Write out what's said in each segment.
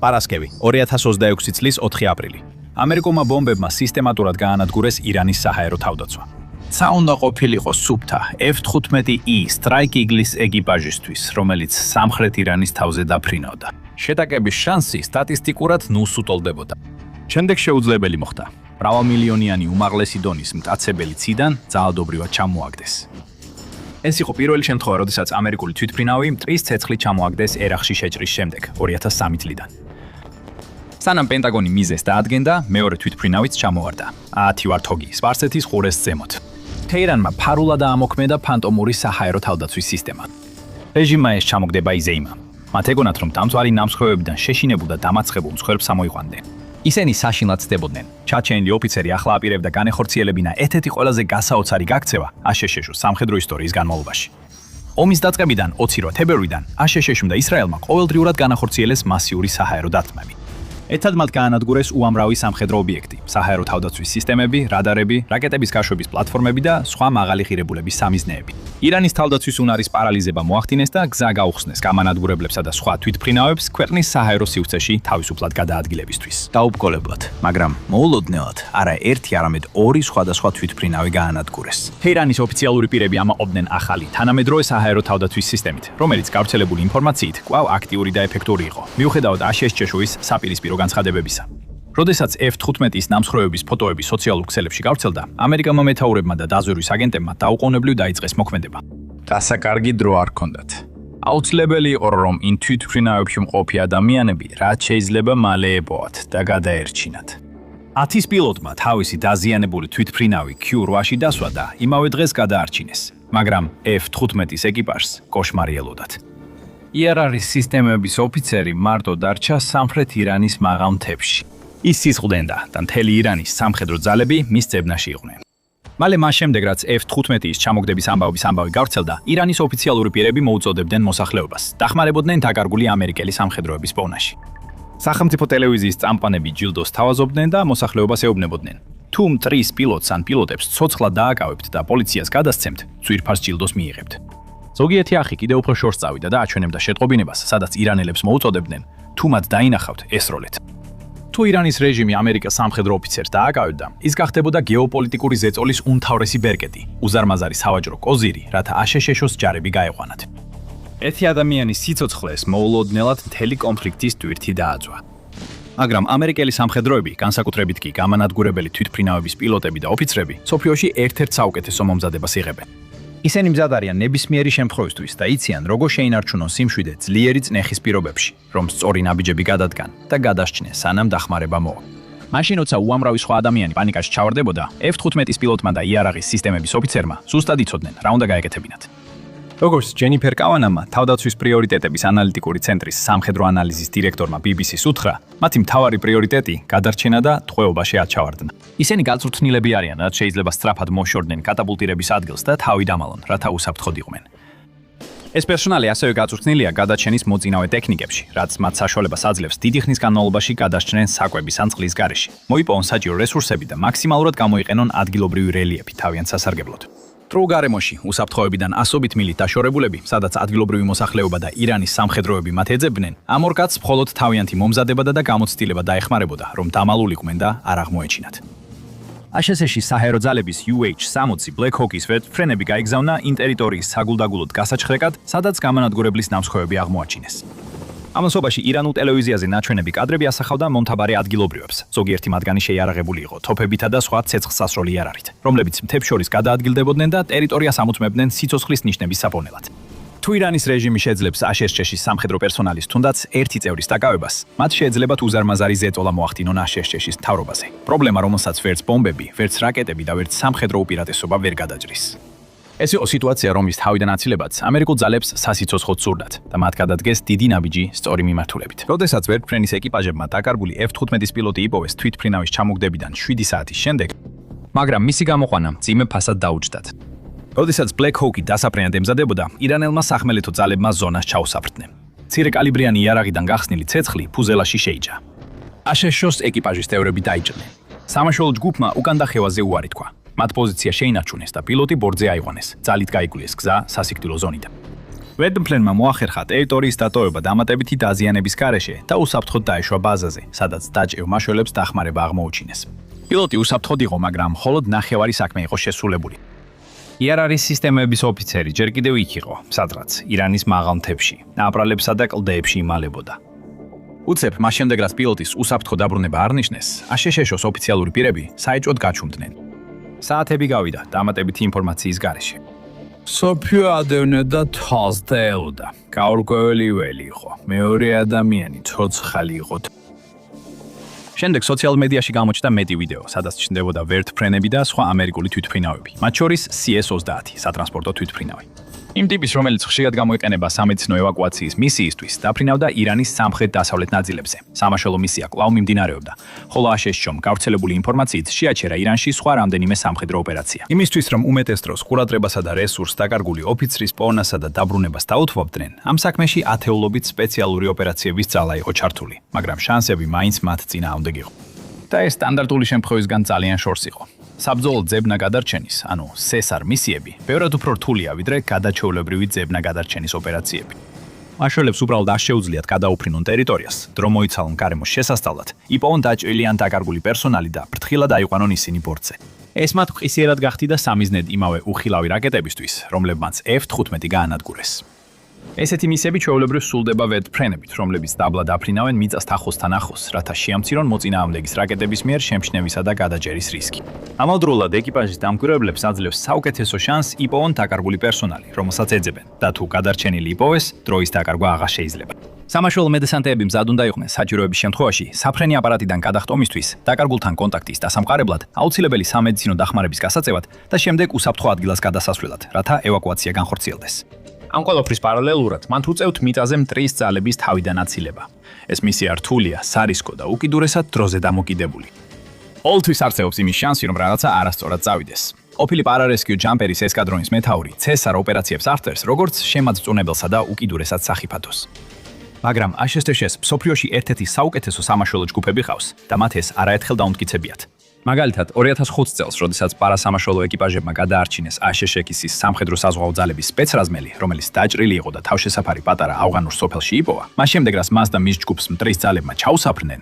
პარასკევი, 2026 წლის 4 აპრილი. ამერიკულმა ბომბებმა სისტემატურად გაანადგურეს ირანის საჰაერო თავდაცვა. ცა უნდა ყოფილიყო სუფთა F-15E Strike Eagle-ის ეკიპაჟისთვის, რომელიც სამხრეთ ირანის თავზე დაფრინავდა. შეტაკების შანსი სტატისტიკურად ნულს უტოლდებოდა. შემდეგ შეუძლებელი მოხდა. მრავალმილიონიანი უმაღლესი დონის მტაცებელი ციდან ძალადობრივად ჩამოაგდეს. ეს იყო პირველი შემთხვევა, როდესაც ამერიკული თვითმფრინავი მტრის ცეცხლით ჩამოაგდეს ერაყში შეჭრის შემდეგ, 2003 წლიდან. სანამ პენტაგონი მიზეზს დაადგენდა, მეორე თვითმფრინავიც ჩამოვარდა. 10 ვართოგი სპარსეთის ყურეს ზემოთ. თეირანმა ფარულად აამოქმედა ფანტომური საჰაერო თავდაცვის სისტემა. რეჟიმმა ეს ჩამოგდება იზეიმა. მათ ეგონათ, რომ დამწვარი ნამსხვრევებიდან შეშინებულ და დამარცხებულ მსხვერპლს ამოიყვანდნენ. ისინი საშინლად ცდებოდნენ. ჩაჩენილი ოფიცერი ახლა აპირებდა განეხორციელებინა ერთ-ერთი ყველაზე გასაოცარი გაქცევა აშშ-ს სამხედრო ისტორიის განმავლობაში. ომის დაწყებიდან 20 თებერვლიდან აშშ-მ და ისრაელმა ყოველდღიურად განახორციელეს მასიური საჰაერო დარტყმები. ერთად მათ გაანადგურეს უამრავი სამხედრო ობიექტი, საჰაერო თავდაცვის სისტემები, რადარები, რაკეტების გაშვების პლატფორმები და სხვა მაღალი ღირებულების სამიზნეები. ირანის თავდაცვის უნარის პარალიზება მოახდინეს და გზა გაუხსნეს გამანადგურებლებსა და სხვა თვითმფრინავებს ქვეყნის საჰაერო სივრცეში თავისუფლად გადაადგილებისთვის. დაუბრკოლებლად, მაგრამ მოულოდნელად არა ერთი, არამედ ორი სხვადასხვა თვითმფრინავი გაანადგურეს. თეირანის ოფიციალური პირები ამაყობდნენ ახალი თანამედროვე საჰაერო თავდაცვის სისტემით, რომელიც გავრცელებული ინფორმაციით კვლავ აქტიური და ეფექტური იყო. მიუხედავად აშშ-ის საპირისპირო განცხადებებისა. როდესაც F-15-ის ნამსხვრევების ფოტოები სოციალურ ქსელებში გავრცელდა, ამერიკელმა მეთაურებმა და დაზვერვის აგენტებმა დაუყოვნებლივ დაიწყეს მოქმედება. დასაკარგი დრო არ ჰქონდათ. აუცილებელი იყო, რომ იმ თვითმფრინავებში მყოფი ადამიანები რაც შეიძლება მალე ეპოვათ და გადაერჩინათ. 10-ის პილოტმა თავისი დაზიანებული თვითმფრინავი Q-8-ში დასვა და იმავე დღეს გადაარჩინეს, მაგრამ F-15-ის ეკიპაჟს კოშმარი ელოდათ. იარაღის სისტემების ოფიცერი მარტო დარჩა სამხრეთ ირანის მაღალ მთებში. ის სისხლდენდა და მთელი ირანის სამხედრო ძალები მის ძებნაში იყვნენ. მალე მას შემდეგ, რაც F-15-ის ჩამოგდების ამბავი გავრცელდა, ირანის ოფიციალური პირები მოუწოდებდნენ მოსახლეობას, დახმარებოდნენ დაკარგული ამერიკელი სამხედროების პოვნაში. სახელმწიფო ტელევიზიის წამყვანები ჯილდოს თავაზობდნენ და მოსახლეობას ეუბნებოდნენ. თუ მტრის პილოტს ან პილოტებს ცოცხლად დააკავებთ და პოლიციას გადასცემთ, ძვირფას ჯილდოს მიიღებთ. ზოგიერთი ახი კიდევ უფრო შორს წავიდა და აჩვენებდა შეტყობინებას, სადაც ირანელებს მოუწოდებდნენ, თუ მათ დაინახავთ, ესროლეთ. თუ ირანის რეჟიმი ამერიკას სამხედრო ოფიცერს დააკავებდა, ის გახდებოდა გეოპოლიტიკური ზეწოლის უმთავრესი ბერკეტი, უზარმაზარი სავაჭრო კოზირი, რათა აშშ-ს ჯარები გაეყვანათ. ერთი ადამიანის სიცოცხლეს მოულოდნელად მთელი კონფლიქტის ტვირთი დააძვა. მაგრამ ამერიკელი სამხედროები, განსაკუთრებით კი გამანადგურებელი თვითმფრინავების პილოტები და ოფიცრები, სოფლიოში ერთ-ერთ საუკეთესო მომზადებას იღებენ. ისინი მზად არიან ნებისმიერი შემთხვევისთვის და იციან, როგორ შეინარჩუნონ სიმშვიდე ძლიერი წნეხის პირობებში, რომ სწორი ნაბიჯები გადადგან და გადასჩნენ, სანამ დახმარება მოვა. მაშინ როცა უამრავი სხვა ადამიანი პანიკაში ჩავარდებოდა, F-15-ის პილოტმა და იარაღის სისტემების ოფიცერმა ზუსტად იცოდნენ, რა უნდა გაეკეთებინათ. როგორც ჯენიფერ კავანამმა, თავდაცვის პრიორიტეტების ანალიტიკური ცენტრის სამხედრო ანალიზის დირექტორმა BBC-ს უთხრა, მათი მთავარი პრიორიტეტი გადარჩენა და ტყვეობაში აჩავარდნა. ისინი გაწვრთნილები არიან, რაც შეიძლება სწრაფად მოშორდნენ კატაპულტირების ადგილს და თავი დამალონ, რათა უსაფრთხოდ იყვნენ. ეს პერსონალი ასევე გაწვრთნილია გადაჩენის მოწინავე ტექნიკებში, რაც მათ საშუალებას აძლევს დიდი ხნის განმავლობაში გადასჩნენ საკვების ან წყლის გარეშე, მოიპოვონ საჭირო რესურსები და მაქსიმალურად გამოიყენონ ადგილობრივი რელიეფი თავიანთ სასარგებლოდ. დრო გარემოში უსაფრთხოებიდან ასობით მილით დაშორებულები, სადაც ადგილობრივი მოსახლეობა და ირანის სამხედროები მათ ეძებდნენ, ამ ორ კაცს მხოლოდ თავიანთი მომზადებადა და გამოცდილება დაეხმარებოდა, რომ დამალულიყვნენ და არ აღმოეჩინათ. აშშ-ში საჰაერო ძალების UH-60 Black Hawk-ის ვერტმფრენები გაიგზავნა იმ ტერიტორიის საგულდაგულოდ გასაჩხრეკად, სადაც გამანადგურებლის ნამსხვრევები აღმოაჩინეს. ამასობაში ირანულ ტელევიზიაზე ნაჩვენები კადრები ასახავდა მონთაბარე ადგილობრივებს, ზოგიერთი მათგანი შეიარაღებული იყო თოფებითა და სხვა ცეცხლსასროლი იარაღით, რომლებიც მთებს შორის გადაადგილდებოდნენ და ტერიტორიას ამოწმებდნენ სიცოცხლის ნიშნების საფონელად. თუ ირანის რეჟიმი შეძლებს აშშ-ის სამხედრო პერსონალის თუნდაც ერთი წევრის დაკავებას, მათ შეეძლებათ უზარმაზარი ზეწოლა მოახდინონ აშშ-ის მთავრობაზე. პრობლემა, რომელსაც ვერც ბომბები, ვერც რაკეტები და ვერც სამხედრო უპირატესობა ვერ გადაჭრის. ეს იყო სიტუაცია, რომლის თავიდან აცილებაც ამერიკულ ძალებს სასიცოცხლოდ სურდათ და მათ გადადგეს დიდი ნაბიჯი სწორი მიმართულებით. როდესაც ვერტმფრენის ეკიპაჟებმა დაკარგული F-15-ის პილოტი იპოვეს თვითმფრინავის ჩამოგდებიდან 7 საათის შემდეგ, მაგრამ მისი გამოყვანა მძიმე ფასად დაუჯდათ. როდესაც Black Hawk-ი დასაფრენად ემზადებოდა, ირანელმა სახმელეთო ძალებმა ზონას ჩაუსაფრდნენ. მცირე კალიბრიანი იარაღიდან გახსნილი ცეცხლი ფუზელაში შეიჯა. აშშ-ს ეკიპაჟის წევრები დაიჭრნენ. სამაშველო ჯგუფმა უკან დახევაზე უარი თქვა. მათ პოზიცია შეინარჩუნეს და პილოტი ბორტზე აიყვანეს, ძალით გაიგულეს გზა სასიკვდილო ზონიდან. ვედმფლენმა მოახერხა ტერიტორიის დატოვება დამატებითი დაზიანების გარეშე და უსაფრთხოდ დაეშვა ბაზაზე, სადაც დაჭრილ მაშველებს დახმარება აღმოუჩინეს. პილოტი უსაფრთხოდ იყო, მაგრამ მხოლოდ ნახევარი საქმე იყო შესრულებული. იარარის სისტემების ოფიცერი ჯერ კიდევ იქ იყო, სადღაც ირანის მაღალ მთებში, აბრალებსა და კლდეებში იმალებოდა. უცებ მას შემდეგ, რაც პილოტის უსაფრთხო დაბრუნება არ ნიშნეს, აშშ-ს ოფიციალური პირები საეჭვოდ გაჩუმდნენ. საათები გავიდა დამატებითი ინფორმაციის გარეშე. სოფიო ადევნებდა თვალს და ელოდა. გაურკვეველი ველი იყო. მეორე ადამიანი ცოცხალი იყო. შემდეგ სოციალურ მედიაში გამოჩნდა მეტი ვიდეო, სადაც ჩნდებოდა ვერტფრენები და სხვა ამერიკული თვითმფრინავები, მათ შორის CS-30 სატრანსპორტო თვითმფრინავი. იმ ტიპის, რომელიც ხშირად გამოიყენება სამედიცინო ევაკუაციის მისიისთვის, დაფრინავდა ირანის სამხრეთ-დასავლეთ ნაწილებზე. სამაშველო მისია კვლავ მიმდინარეობდა, ხოლო აშშ-ს გავრცელებული ინფორმაციით შეაჩერა ირანში სხვა რამდენიმე სამხედრო ოპერაცია. იმისთვის, რომ უმეტეს დროს ყურადღებასა და რესურსს დაკარგული ოფიცრის პოვნასა და დაბრუნებას დაუთმობდნენ, ამ საქმეში ათეულობით სპეციალური ოპერაციების ძალა იყო ჩართული, მაგრამ შანსები მაინც მათ წინააღმდეგ იყო. და ეს სტანდარტული შემთხვევისგან ძალიან შორს იყო. საბრძოლო ძებნა გადარჩენის, ანუ სესარ მისიები, ბევრად უფრო რთულია, ვიდრე გადაჩვეულებრივი ძებნა გადარჩენის ოპერაციები. მაშველებს უბრალოდ არ შეუძლიათ გადაუფრინონ ტერიტორიას, დრო მოიცალონ გარემოს შესასწავლად, იპოვონ დაჭრილი ან დაკარგული პერსონალი და ფრთხილად აიყვანონ ისინი ბორტზე. ეს მათ მყისიერად გახდიდა სამიზნედ იმავე უხილავი რაკეტებისთვის, რომლებმაც F-15 გაანადგურეს. ესეთი მისიები ჩვეულებრივ სრულდება ვედფრენებით, რომლებიც დაბლა დაფრინავენ მიწასთან ახლოსთან ახლოს, რათა შეამცირონ მოწინააღმდეგის რაკეტების მიერ შემჩნევისა და გადაჭერის რისკი. ამავდროულად ეკიპაჟის დამკვირვებლებს აძლევს საუკეთესო შანსს იპოვონ დაკარგული პერსონალი, რომელსაც ეძებენ და თუ გადარჩენილი იპოვეს, დროის დაკარგვა აღარ შეიძლება. სამაშველო მედესანტეები მზად უნდა იყვნენ საჭიროების შემთხვევაში საფრენი აპარატიდან გადახტომისთვის, დაკარგულთან კონტაქტის დასამყარებლად, აუცილებელი სამედიცინო დახმარების გასაწევად და შემდეგ უსაფრთხო ადგილას გადასასვლელად, რათა ევაკუაცია განხორციელდეს. ამ ყველაფრის პარალელურად მან უწევთ მიწაზე მტრის ძალების თავიდან აცილება. ეს მისია რთულია, სარისკო და უკიდურესად დროზე დამოკიდებული. ყოველთვის არსებობს იმის შანსი, რომ რაღაცა არასწორად წავიდეს. ყოფილი პარარესკიუ ჯამპერის ესკადრონის მეთაური ცესარ ოპერაციებს აღწერს, როგორც შემაძწუნებელსა და უკიდურესად სახიფათოს. მაგრამ აშშ-ს მსოფლიოში ერთ-ერთი საუკეთესო სამაშველო ჯგუფები ყავს და მათ ეს არაერთხელ დაუმტკიცებიათ. მაგალითად, 2005 წელს, როდესაც პარასამაშველო ეკიპაჟებმა გადაარჩინეს აშშ-ის სამხედრო საზღვაო ძალების სპეცრაზმელი, რომელიც დაჭრილი იყო და თავშესაფარი პატარა ავღანურ სოფელში იპოვა, მას შემდეგ, რაც მას და მის ჯგუფს მტრის ძალებმა ჩაუსაფრნენ,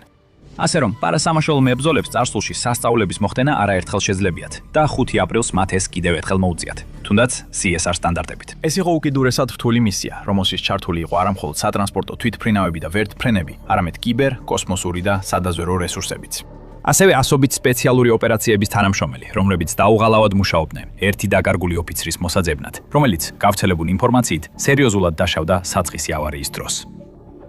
ასე რომ პარასამაშველო მებრძოლებს წარსულში სასწაულების მოხდენა არაერთხელ შეძლებიათ და 5 აპრილს მათ ეს კიდევ ერთხელ მოუწიათ, თუნდაც CSR სტანდარტებით. ეს იყო უკიდურესად რთული მისია, რომელშიც ჩართული იყო არა მხოლოდ სატრანსპორტო თვითმფრინავები და ვერტფრენები, არამედ კიბერ, კოსმოსური და სადაზვერო რესურსებიც. ასევე ასობით სპეციალური ოპერაციების თანამშრომელი, რომლებიც დაუღალავად მუშაობდნენ ერთი დაკარგული ოფიცრის მოსაძებნად, რომელიც გავრცელებული ინფორმაციით სერიოზულად დაშავდა საწყისი ავარიის დროს.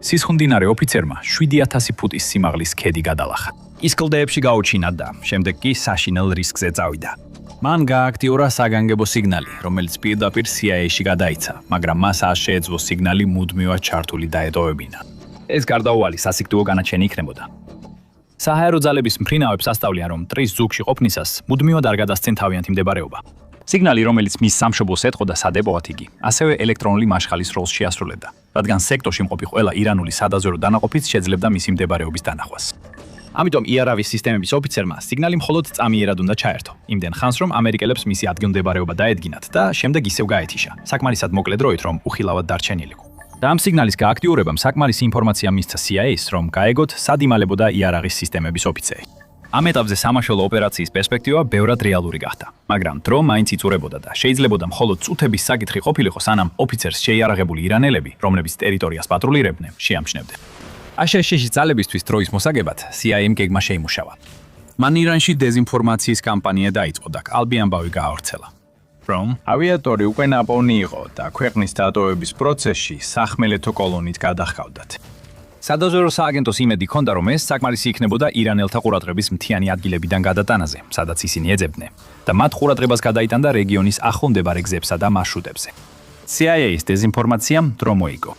სისხლმდინარე ოფიცერმა 7000 ფუტის სიმაღლის ქედი გადალახა. ის კლდეებში გაუჩინა და შემდეგ კი საშინელ რისკზე წავიდა. მან გააქტიურა საგანგებო სიგნალი, რომელიც პირდაპირ CIA-ში გადაიცა, მაგრამ მას არ შეეძლო სიგნალი მუდმივად ჩართული დაეტოვებინა. ეს გარდაუვალი სასიკვდილო განაჩენი იქნებოდა. საჰაერო ძალების მფრინავებს ასწავლიან, რომ მტრის ზუგში ყოფნისას მუდმივად არ გადასცენ თავიანთი მდებარეობა. სიგნალი, რომელიც მის სამშობლოს ეტყოდა სადებოათ იგი, ასევე ელექტრონული მაშხალის როლს შეასრულებდა, რადგან სექტორში მყოფი ყველა ირანული სადაზვერო დანაყოფით შეძლებდა მისი მდებარეობის დანახვას. ამიტომ იარავის სისტემების ოფიცერმა სიგნალი მხოლოდ წამიერად უნდა ჩაერთო, იმდენ ხანს რომ ამერიკელებს მისი ადგილმდებარეობა დაედგინათ და შემდეგ ისევ გაეთიშა, საკმარისად მოკლე დროით, რომ უხილავად დარჩენილიყო. და ამ სიგნალის გააქტიურებამ საკმარისი ინფორმაცია მისცა CIA-ს, რომ გაეგოთ სად იმალებოდა იარაღის სისტემების ოფიცერი. ამ ეტაპზე სამაშველო ოპერაციის პერსპექტივა ბევრად რეალური გახდა, მაგრამ დრო მაინც იწურებოდა და შეიძლებოდა მხოლოდ წუთების საკითხი ყოფილიყო, სანამ ოფიცერს შეიარაღებული ირანელები, რომლებიც ტერიტორიას პატრულირებდნენ, შეამჩნევდნენ. აშშ-ში ძალებისთვის დროის მოსაგებად CIA-მ გეგმა შეიმუშავა. მან ირანში დეზინფორმაციის კამპანია დაიწყო და კალბი ამბავი გაავრცელა. რომ ავიატორი უკვე ნაპოვნი იყო და ქვეყნის დატოვების პროცესში სახმელეთო კოლონით გადახავდათ. სადაზვერო სააგენტოს იმედი ჰქონდა, რომ ეს საკმარისი იქნებოდა ირანელთა ყურადღების მთიანი ადგილებიდან გადატანაზე, სადაც ისინი ეძებდნენ, და მათ ყურადღებას გადაიტანდა რეგიონის ახლო მდებარე გზებსა და მარშრუტებზე. CIA-ის დეზინფორმაციამ დრო მოიგო.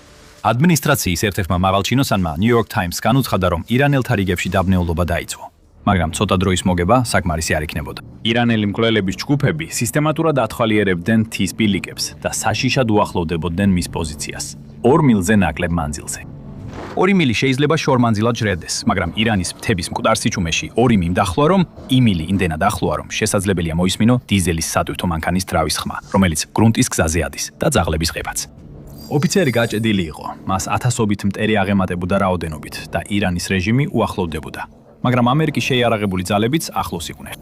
ადმინისტრაციის ერთ-ერთმა მაღალჩინოსანმა New York Times განუცხადა, რომ ირანელთა რიგებში დაბნეულობა დაიწყო. მაგრამ ცოტა დროის მოგება საკმარისი არ იქნებოდა. ირანელი მკვლელების ჯგუფები სისტემატურად ათვალიერებდნენ მთის ბილიკებს და საშიშად უახლოვდებოდნენ მის პოზიციას 2 მილზე ნაკლებ მანძილზე. 2 მილი შეიძლება შორმანძილად ჟრედდეს, მაგრამ ირანის მთების მკვდარ სიჩუმეში 2 მილი დახლოა, რომ იმილი იმდენად ახლოა, რომ შესაძლებელია მოისმინო დიზელის სატვირთო მანქანის ძრავის ხმა, რომელიც გრუნტის გზაზე ადის და ძაღლების ყებაც. ოფიცერი გაჭედილი იყო, მას ათასობით მტერი აღემატებოდა რაოდენობით და ირანის რეჟიმი უახლოვდებოდა. მაგრამ ამერიკის შეიარაღებული ძალებიც ახლოს იყვნენ.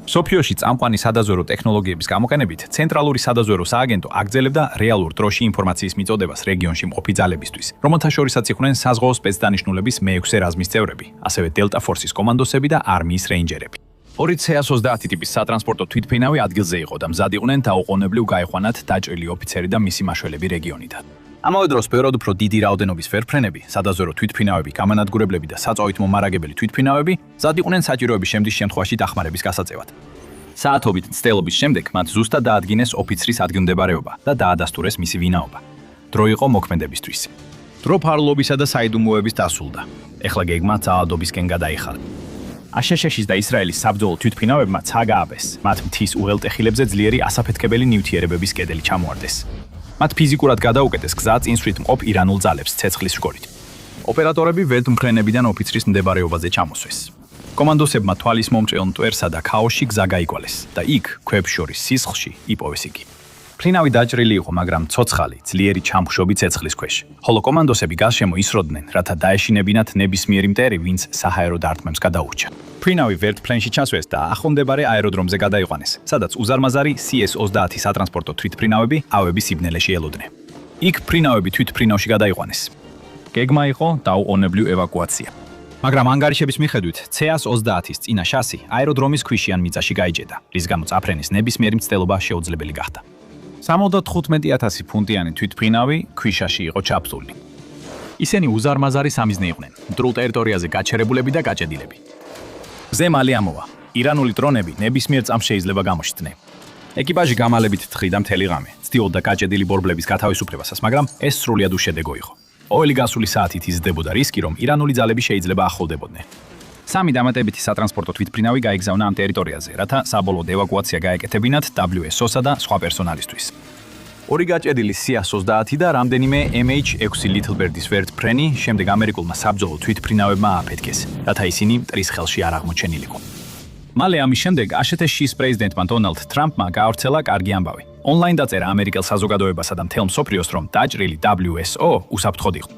მსოფლიოში წამყვანი სადაზვერო ტექნოლოგიების გამოყენებით ცენტრალური სადაზვერო სააგენტო აგრძელებდა რეალურ დროში ინფორმაციის მიწოდებას რეგიონში მყოფი ძალებისთვის, რომელთა შორისაც იყვნენ საზღვაო სპეცდანიშნულების მე-6 რაზმის წევრები, ასევე დელტა ფორსის კომანდოსები და არმიის რეინჯერები. ორი C-130 ტიპის სატრანსპორტო თვითმფრინავი ადგილზე იყო და მზად იყვნენ დაუყოვნებლივ გაეხვანათ დაჭრილი ოფიცერი და მისი მაშველები რეგიონიდან. ამავე დროს ბევრად უფრო დიდი რაოდენობის ვერტმფრენები, სადაზვერო თვითმფრინავები, გამანადგურებლები და საწვავით მომარაგებელი თვითმფრინავები მზად იყვნენ საჭიროების შემდის შემთხვევაში დახმარების გასაწევად. საათობით ცდელობის შემდეგ მათ ზუსტად დაადგინეს ოფიცრის ადგილმდებარეობა და დაადასტურეს მისი ვინაობა. დრო იყო მოქმედებისთვის. დრო ფარლობისა და საიდუმლოების დასულდა. ეხლა გეგმა ძალადობისკენ გადაიხადა. აშშ-ის და ისრაელის საბრძოლო თვითმფრინავებმა ცა გააბეს. მათ მთის უღელტეხილებზე ძლიერი ასაფეთქებელი ნივთიერებების კედელი ჩამოარდეს. მათ ფიზიკურად გადაუკეტეს გზა წინსვლით მყოფ ირანულ ძალებს ცეცხლის რგოლით. ოპერატორები ვერტმფრენებიდან ოფიცრის მდებარეობაზე ჩამოსვეს. კომანდოსებმა თვალის მომჭრელ მტვერსა და ქაოსში გზა გაიკვალეს და იქ ქვებს შორის სისხლში იპოვეს იგი. ფრინავი დაჭრილი იყო, მაგრამ ცოცხალი, ძლიერი ჩამხშობი ცეცხლის ქვეშ. ხოლო კომანდოსები გარშემო ისროდნენ, რათა დაეშინებინათ ნებისმიერი მტერი, ვინც საჰაერო დარტყმებს გადაურჩა. ფრინავი ვერტმფრენში ჩასვეს და ახლომდებარე აეროდრომზე გადაიყვანეს, სადაც უზარმაზარი CS-30 სატრანსპორტო თვითმფრინავები ავების სიბნელეში ელოდნენ. იქ ფრინავები თვითმფრინავში გადაიყვანეს. გეგმა იყო დაუყოვნებლივ ევაკუაცია. მაგრამ ანგარიშების მიხედვით CS-30-ის წინა შასი აეროდრომის ქვიშიან მიწაში გაიჭედა, რის გამოც აფრენის ნებისმიერი მცდელობა შეუძლებელი გახდა. 75,000 ფუნტიანი თვითმფრინავი ქვიშაში იყო ჩაფლული. ისინი უზარმაზარი სამიზნე იყვნენ, მტრულ ტერიტორიაზე გაჩერებულები და გაჭედილები. მზე მალე ამოვა. ირანული დრონები ნებისმიერ წამს შეიძლება გამოჩნდნენ. ეკიპაჟი გამალებით თხრიდა მთელი ღამე, ცდილობდა გაჭედილი ბორბლების გათავისუფლებასაც, მაგრამ ეს სრულად უშედეგო იყო. ყოველი გასული საათით იზრდებოდა რისკი, რომ ირანული ძალები შეიძლება ახლოვდებოდნენ. სამი დამატებითი სატრანსპორტო თვითმფრინავი გაიგზავნა ამ ტერიტორიაზე, რათა საბოლოოდ ევაკუაცია გაეკეთებინათ WSO-სა და სხვა პერსონალისთვის. ორი გაჭედილი CS-30 და რამდენიმე MH-6 Little Bird-ის ვერტმფრენი შემდეგ ამერიკულმა საბრძოლო თვითმფრინავებმა ააფეთქეს, რათა ისინი მტრის ხელში არ აღმოჩენილიყო. მალე ამის შემდეგ აშშ-ის პრეზიდენტმა დონალდ ტრამპმა გაავრცელა კარგი ამბავი. ონლაინ დაწერა ამერიკელ საზოგადოებასა და მთელ მსოფლიოს, რომ დაჭრილი WSO უსაფრთხოდ იყო.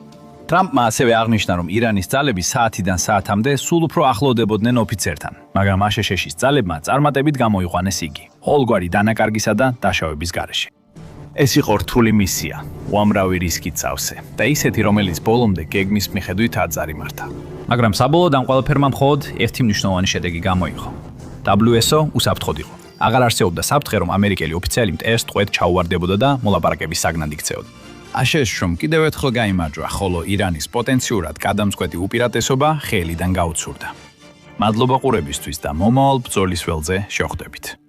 ტრამპმა ასევე აღნიშნა, რომ ირანის ძალები საათიდან საათამდე სულ უფრო ახლოვდებოდნენ ოფიცერთან, მაგრამ აშშ-ის ძალებმა წარმატებით გამოიყვანეს იგი, ყოველგვარი დანაკარგისა და დაშავების გარეშე. ეს იყო რთული მისია, უამრავი რისკით წავსე და ისეთი, რომელიც ბოლომდე გეგმის მიხედვით არ წარიმართა. მაგრამ საბოლოოდ ამ ყველაფერმა მხოლოდ ერთი მნიშვნელოვანი შედეგი გამოიღო. WSO უსაფრთხოდ იყო. აღარ არსებობდა საფრთხე, რომ ამერიკელი ოფიცერი მტერს ტყვედ ჩაუვარდებოდა და მოლაპარაკების საგნად იქცეოდა. აშშ-რომ კიდევ ერთხელ გაიმარჯვა, ხოლო ირანის პოტენციურად გადამწყვეტი უპირატესობა ხელიდან გაუცურდა. მადლობა ყურებისთვის და მომავალ ბრძოლის ველზე შევხვდებით.